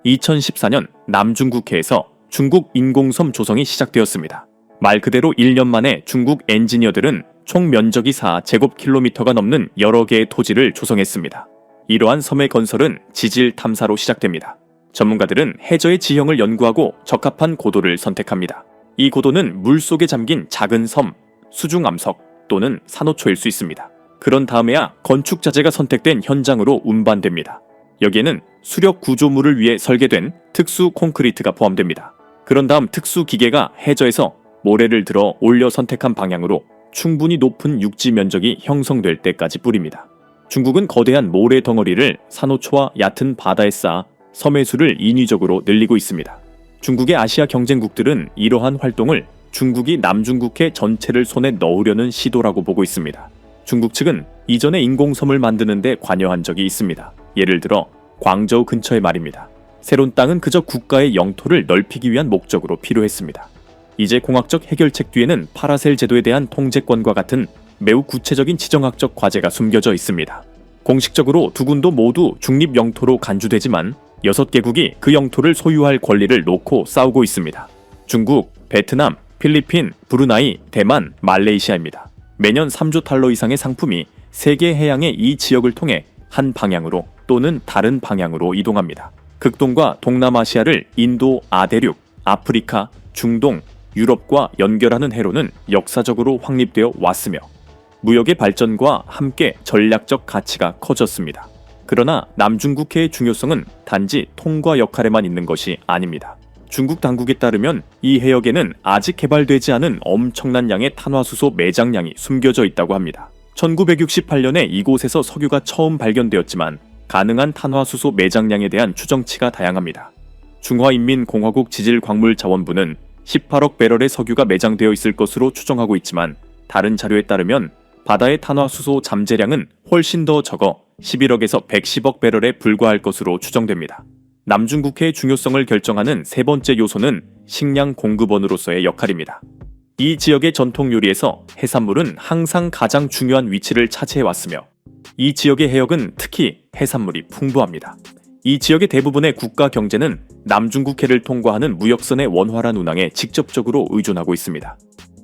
2014년 남중국해에서 중국 인공섬 조성이 시작되었습니다. 말 그대로 1년 만에 중국 엔지니어들은 총 면적이 4제곱킬로미터가 넘는 여러 개의 토지를 조성했습니다. 이러한 섬의 건설은 지질 탐사로 시작됩니다. 전문가들은 해저의 지형을 연구하고 적합한 고도를 선택합니다. 이 고도는 물속에 잠긴 작은 섬, 수중암석 또는 산호초일 수 있습니다. 그런 다음에야 건축 자재가 선택된 현장으로 운반됩니다. 여기에는 수력 구조물을 위해 설계된 특수 콘크리트가 포함됩니다. 그런 다음 특수 기계가 해저에서 모래를 들어 올려 선택한 방향으로 충분히 높은 육지 면적이 형성될 때까지 뿌립니다. 중국은 거대한 모래 덩어리를 산호초와 얕은 바다에 쌓아 섬의 수를 인위적으로 늘리고 있습니다. 중국의 아시아 경쟁국들은 이러한 활동을 중국이 남중국해 전체를 손에 넣으려는 시도라고 보고 있습니다. 중국 측은 이전에 인공섬을 만드는 데 관여한 적이 있습니다. 예를 들어 광저우 근처의 말입니다. 새로운 땅은 그저 국가의 영토를 넓히기 위한 목적으로 필요했습니다. 이제 공학적 해결책 뒤에는 파라셀 제도에 대한 통제권과 같은 매우 구체적인 지정학적 과제가 숨겨져 있습니다. 공식적으로 두 군도 모두 중립 영토로 간주되지만 6개국이 그 영토를 소유할 권리를 놓고 싸우고 있습니다. 중국, 베트남, 필리핀, 브루나이, 대만, 말레이시아입니다. 매년 3조 달러 이상의 상품이 세계 해양의 이 지역을 통해 한 방향으로 또는 다른 방향으로 이동합니다. 극동과 동남아시아를 인도, 아대륙, 아프리카, 중동, 유럽과 연결하는 해로는 역사적으로 확립되어 왔으며 무역의 발전과 함께 전략적 가치가 커졌습니다. 그러나 남중국해의 중요성은 단지 통과 역할에만 있는 것이 아닙니다. 중국 당국에 따르면 이 해역에는 아직 개발되지 않은 엄청난 양의 탄화수소 매장량이 숨겨져 있다고 합니다. 1968년에 이곳에서 석유가 처음 발견되었지만 가능한 탄화수소 매장량에 대한 추정치가 다양합니다. 중화인민공화국 지질광물자원부는 18억 배럴의 석유가 매장되어 있을 것으로 추정하고 있지만 다른 자료에 따르면 바다의 탄화수소 잠재량은 훨씬 더 적어 11억에서 110억 배럴에 불과할 것으로 추정됩니다. 남중국해의 중요성을 결정하는 세 번째 요소는 식량 공급원으로서의 역할입니다. 이 지역의 전통 요리에서 해산물은 항상 가장 중요한 위치를 차지해왔으며 이 지역의 해역은 특히 해산물이 풍부합니다. 이 지역의 대부분의 국가 경제는 남중국해를 통과하는 무역선의 원활한 운항에 직접적으로 의존하고 있습니다.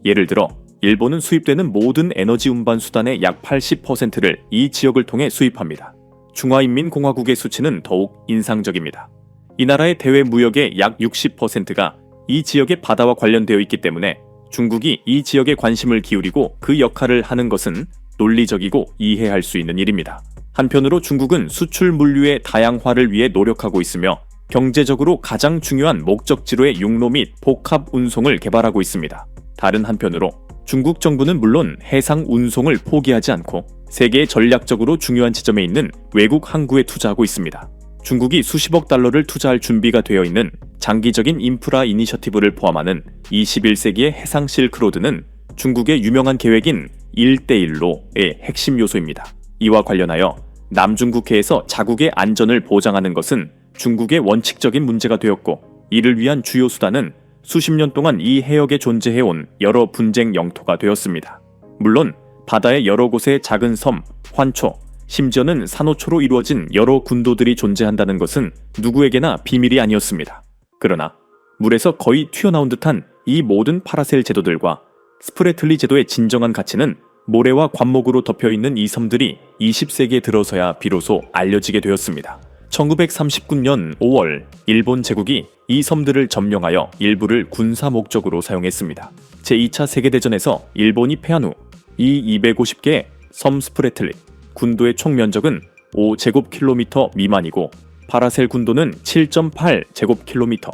예를 들어 일본은 수입되는 모든 에너지 운반 수단의 약 80%를 이 지역을 통해 수입합니다. 중화인민공화국의 수치는 더욱 인상적입니다. 이 나라의 대외 무역의 약 60%가 이 지역의 바다와 관련되어 있기 때문에 중국이 이 지역에 관심을 기울이고 그 역할을 하는 것은 논리적이고 이해할 수 있는 일입니다. 한편으로 중국은 수출 물류의 다양화를 위해 노력하고 있으며 경제적으로 가장 중요한 목적지로의 육로 및 복합 운송을 개발하고 있습니다. 다른 한편으로 중국 정부는 물론 해상 운송을 포기하지 않고 세계의 전략적으로 중요한 지점에 있는 외국 항구에 투자하고 있습니다. 중국이 수십억 달러를 투자할 준비가 되어 있는 장기적인 인프라 이니셔티브를 포함하는 21세기의 해상 실크로드는 중국의 유명한 계획인 1대1로의 핵심 요소입니다. 이와 관련하여 남중국해에서 자국의 안전을 보장하는 것은 중국의 원칙적인 문제가 되었고 이를 위한 주요 수단은 수십 년 동안 이 해역에 존재해온 여러 분쟁 영토가 되었습니다. 물론 바다의 여러 곳에 작은 섬, 환초, 심지어는 산호초로 이루어진 여러 군도들이 존재한다는 것은 누구에게나 비밀이 아니었습니다. 그러나 물에서 거의 튀어나온 듯한 이 모든 파라셀 제도들과 스프레틀리 제도의 진정한 가치는 모래와 관목으로 덮여있는 이 섬들이 20세기에 들어서야 비로소 알려지게 되었습니다. 1939년 5월 일본 제국이 이 섬들을 점령하여 일부를 군사 목적으로 사용했습니다. 제2차 세계대전에서 일본이 패한 후 이 250개의 섬 스프레틀리 군도의 총 면적은 5제곱킬로미터 미만이고 파라셀 군도는 7.8제곱킬로미터.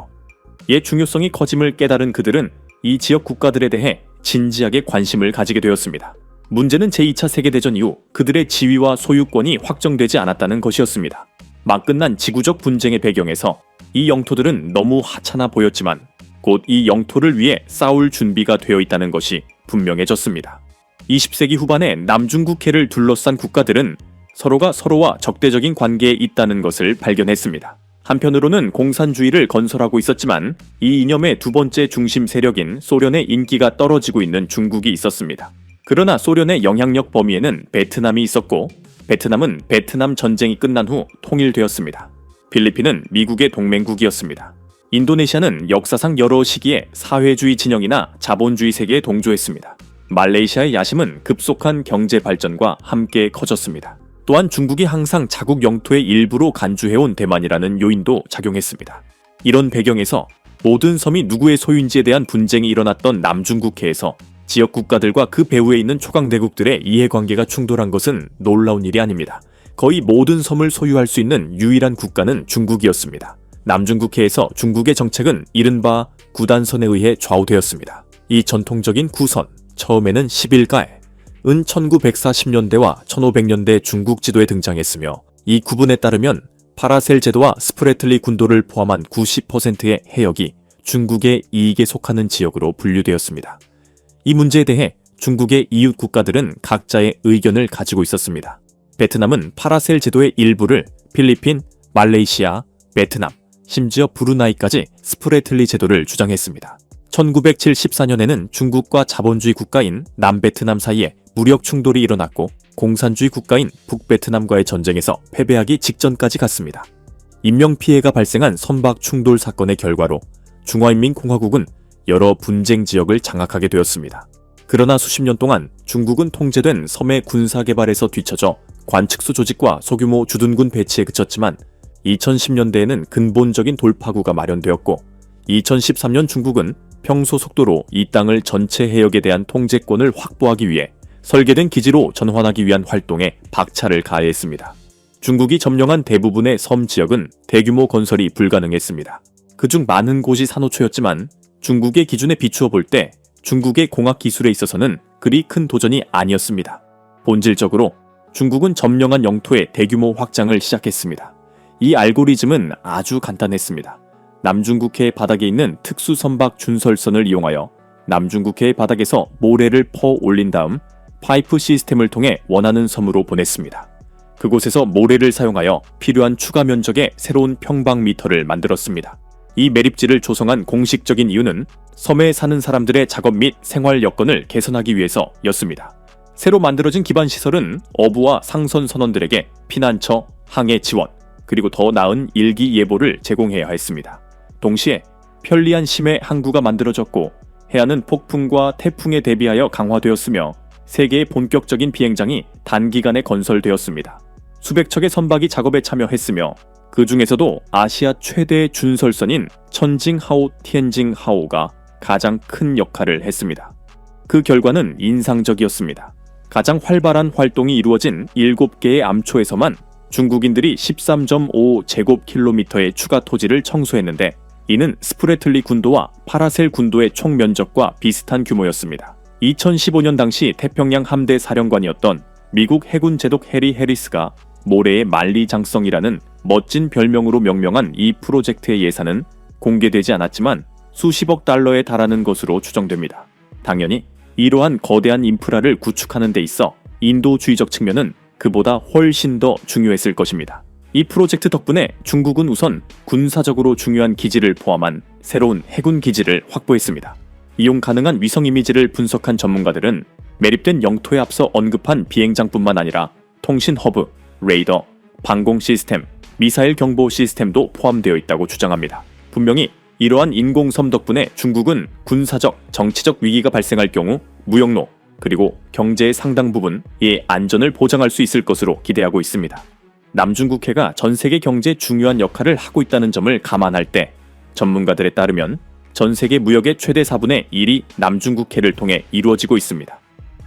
이의 중요성이 커짐을 깨달은 그들은 이 지역 국가들에 대해 진지하게 관심을 가지게 되었습니다. 문제는 제2차 세계대전 이후 그들의 지위와 소유권이 확정되지 않았다는 것이었습니다. 막 끝난 지구적 분쟁의 배경에서 이 영토들은 너무 하찮아 보였지만 곧 이 영토를 위해 싸울 준비가 되어 있다는 것이 분명해졌습니다. 20세기 후반에 남중국해를 둘러싼 국가들은 서로가 서로와 적대적인 관계에 있다는 것을 발견했습니다. 한편으로는 공산주의를 건설하고 있었지만 이 이념의 두 번째 중심 세력인 소련의 인기가 떨어지고 있는 중국이 있었습니다. 그러나 소련의 영향력 범위에는 베트남이 있었고 베트남은 베트남 전쟁이 끝난 후 통일되었습니다. 필리핀은 미국의 동맹국이었습니다. 인도네시아는 역사상 여러 시기에 사회주의 진영이나 자본주의 세계에 동조했습니다. 말레이시아의 야심은 급속한 경제 발전과 함께 커졌습니다. 또한 중국이 항상 자국 영토의 일부로 간주해온 대만이라는 요인도 작용했습니다. 이런 배경에서 모든 섬이 누구의 소유인지에 대한 분쟁이 일어났던 남중국해에서 지역 국가들과 그 배후에 있는 초강대국들의 이해관계가 충돌한 것은 놀라운 일이 아닙니다. 거의 모든 섬을 소유할 수 있는 유일한 국가는 중국이었습니다. 남중국해에서 중국의 정책은 이른바 구단선에 의해 좌우되었습니다. 이 전통적인 구선, 처음에는 11가에 은 1940년대와 1500년대 중국 지도에 등장했으며 이 구분에 따르면 파라셀 제도와 스프레틀리 군도를 포함한 90%의 해역이 중국의 이익에 속하는 지역으로 분류되었습니다. 이 문제에 대해 중국의 이웃 국가들은 각자의 의견을 가지고 있었습니다. 베트남은 파라셀 제도의 일부를 필리핀, 말레이시아, 베트남, 심지어 브루나이까지 스프레틀리 제도를 주장했습니다. 1974년에는 중국과 자본주의 국가인 남베트남 사이에 무력 충돌이 일어났고 공산주의 국가인 북베트남과의 전쟁에서 패배하기 직전까지 갔습니다. 인명피해가 발생한 선박 충돌 사건의 결과로 중화인민공화국은 여러 분쟁 지역을 장악하게 되었습니다. 그러나 수십 년 동안 중국은 통제된 섬의 군사개발에서 뒤처져 관측수 조직과 소규모 주둔군 배치에 그쳤지만 2010년대에는 근본적인 돌파구가 마련되었고 2013년 중국은 평소 속도로 이 땅을 전체 해역에 대한 통제권을 확보하기 위해 설계된 기지로 전환하기 위한 활동에 박차를 가해했습니다. 중국이 점령한 대부분의 섬 지역은 대규모 건설이 불가능했습니다. 그중 많은 곳이 산호초였지만 중국의 기준에 비추어 볼 때 중국의 공학 기술에 있어서는 그리 큰 도전이 아니었습니다. 본질적으로 중국은 점령한 영토의 대규모 확장을 시작했습니다. 이 알고리즘은 아주 간단했습니다. 남중국해 바닥에 있는 특수 선박 준설선을 이용하여 남중국해 바닥에서 모래를 퍼 올린 다음 파이프 시스템을 통해 원하는 섬으로 보냈습니다. 그곳에서 모래를 사용하여 필요한 추가 면적의 새로운 평방미터를 만들었습니다. 이 매립지를 조성한 공식적인 이유는 섬에 사는 사람들의 작업 및 생활 여건을 개선하기 위해서였습니다. 새로 만들어진 기반 시설은 어부와 상선 선원들에게 피난처, 항해 지원, 그리고 더 나은 일기 예보를 제공해야 했습니다. 동시에 편리한 심해 항구가 만들어졌고 해안은 폭풍과 태풍에 대비하여 강화되었으며 세계의 본격적인 비행장이 단기간에 건설되었습니다. 수백 척의 선박이 작업에 참여했으며 그 중에서도 아시아 최대의 준설선인 천징하오 티엔징하오가 가장 큰 역할을 했습니다. 그 결과는 인상적이었습니다. 가장 활발한 활동이 이루어진 7개의 암초에서만 중국인들이 13.5제곱킬로미터의 추가 토지를 청소했는데 이는 스프레틀리 군도와 파라셀 군도의 총 면적과 비슷한 규모였습니다. 2015년 당시 태평양 함대 사령관이었던 미국 해군 제독 해리 해리스가 모래의 만리장성이라는 멋진 별명으로 명명한 이 프로젝트의 예산은 공개되지 않았지만 수십억 달러에 달하는 것으로 추정됩니다. 당연히 이러한 거대한 인프라를 구축하는 데 있어 인도주의적 측면은 그보다 훨씬 더 중요했을 것입니다. 이 프로젝트 덕분에 중국은 우선 군사적으로 중요한 기지를 포함한 새로운 해군 기지를 확보했습니다. 이용 가능한 위성 이미지를 분석한 전문가들은 매립된 영토에 앞서 언급한 비행장뿐만 아니라 통신 허브, 레이더, 방공 시스템, 미사일 경보 시스템도 포함되어 있다고 주장합니다. 분명히 이러한 인공섬 덕분에 중국은 군사적, 정치적 위기가 발생할 경우 무역로, 그리고 경제의 상당 부분의 안전을 보장할 수 있을 것으로 기대하고 있습니다. 남중국해가 전 세계 경제에 중요한 역할을 하고 있다는 점을 감안할 때 전문가들에 따르면 전 세계 무역의 최대 4분의 1이 남중국해를 통해 이루어지고 있습니다.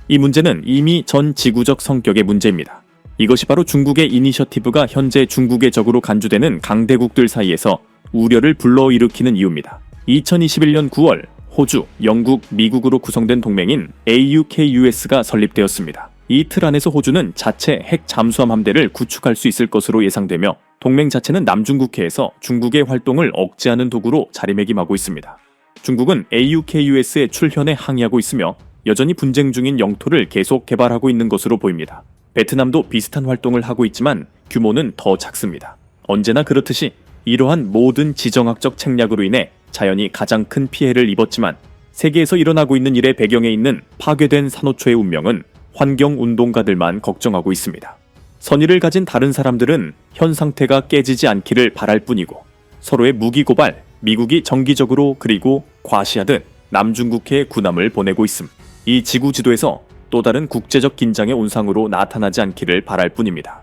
이 문제는 이미 전 지구적 성격의 문제입니다. 이것이 바로 중국의 이니셔티브가 현재 중국의 적으로 간주되는 강대국들 사이에서 우려를 불러일으키는 이유입니다. 2021년 9월 호주, 영국, 미국으로 구성된 동맹인 AUKUS가 설립되었습니다. 이 틀 안에서 호주는 자체 핵 잠수함 함대를 구축할 수 있을 것으로 예상되며 동맹 자체는 남중국해에서 중국의 활동을 억제하는 도구로 자리매김하고 있습니다. 중국은 AUKUS의 출현에 항의하고 있으며 여전히 분쟁 중인 영토를 계속 개발하고 있는 것으로 보입니다. 베트남도 비슷한 활동을 하고 있지만 규모는 더 작습니다. 언제나 그렇듯이 이러한 모든 지정학적 책략으로 인해 자연이 가장 큰 피해를 입었지만 세계에서 일어나고 있는 일의 배경에 있는 파괴된 산호초의 운명은 환경운동가들만 걱정하고 있습니다. 선의를 가진 다른 사람들은 현 상태가 깨지지 않기를 바랄 뿐이고 서로의 무기 고발, 미국이 정기적으로 그리고 과시하듯 남중국해에 군함을 보내고 있음. 이 지구 지도에서 또 다른 국제적 긴장의 온상으로 나타나지 않기를 바랄 뿐입니다.